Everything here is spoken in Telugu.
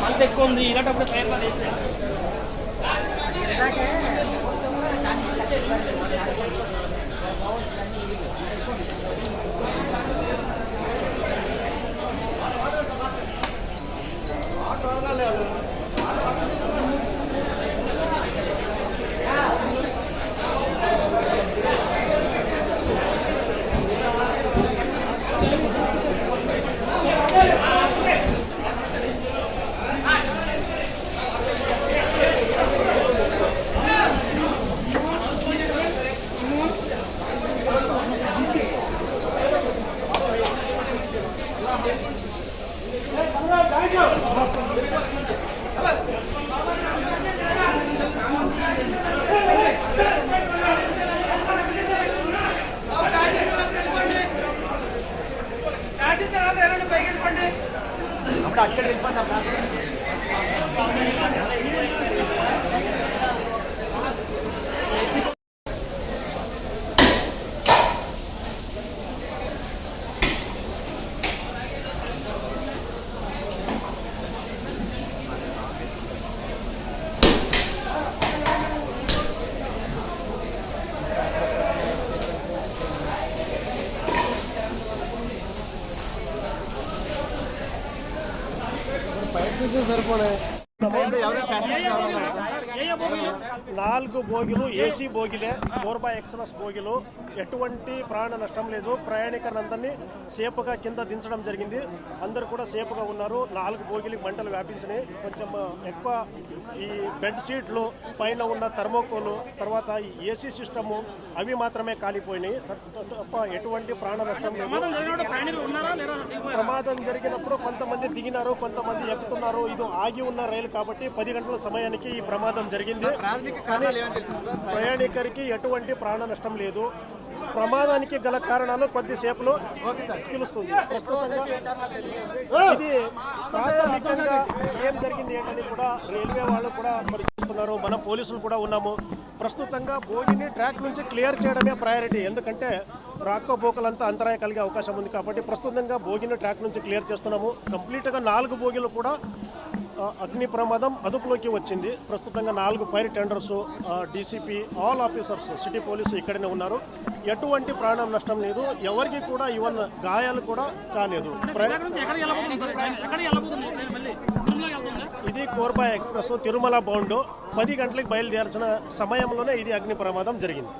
అంత ఎక్కువ ఉంది ఇలాంటప్పుడు ప్రయత్నాలు చేస్తే సరిపోలే 4 బోగిలు ఏసీ బోగిలే 4x ఎక్స్ప్రెస్ బోగిలు ఎటువంటి ప్రాణ నష్టం లేదు. ప్రయాణికులందరినీ సేఫ్గా కింద దించడం జరిగింది. అందరూ కూడా సేఫ్గా ఉన్నారు. 4 బోగిలు మంటలు వ్యాపించినాయి. కొంచెం ఎక్కువ ఈ బెడ్ షీట్లు పైన ఉన్న థర్మోకోలు తర్వాత ఈ ఏసీ సిస్టము అవి మాత్రమే కాలిపోయినాయి తప్ప ఎటువంటి ప్రాణ నష్టం లేదు. ప్రమాదం జరిగినప్పుడు కొంతమంది దిగినారు, కొంతమంది ఎక్కుతున్నారు. ఇది ఆగి ఉన్న రైలు కాబట్టి 10 గంటల సమయానికి ఈ ప్రమాదం జరిగింది. ప్రయాణికుడికి ఎటువంటి ప్రాణ నష్టం లేదు. ప్రమాదానికి గల కారణాలు కొద్దిసేపులో తెలుస్తుంది. ఇది ప్రాథమికంగా ఏం జరిగింది ఏంటని కూడా రైల్వే వాళ్ళు కూడా పరిశీలిస్తున్నారు. మన పోలీసులు కూడా ఉన్నాము. ప్రస్తుతంగా బోగిని ట్రాక్ నుంచి క్లియర్ చేయడమే ప్రయారిటీ. ఎందుకంటే రాకపోకలంతా అంతరాయం కలిగే అవకాశం ఉంది కాబట్టి ప్రస్తుతంగా బోగిని ట్రాక్ నుంచి క్లియర్ చేస్తున్నాము. కంప్లీట్గా 4 బోగిలు కూడా అగ్ని ప్రమాదం అదుపులోకి వచ్చింది. ప్రస్తుతంగా 4 fire tenders, DCP, all officers, city police ఇక్కడనే ఉన్నారు. ఎటువంటి ప్రాణం నష్టం లేదు. ఎవరికి కూడా ఈవెన్ గాయాలు కూడా కాలేదు. ఇది కోర్బా ఎక్స్ప్రెస్ తిరుమల బౌండ్ 10 గంటలకు బయలుదేరాల్సిన సమయంలోనే ఇది అగ్ని ప్రమాదం జరిగింది.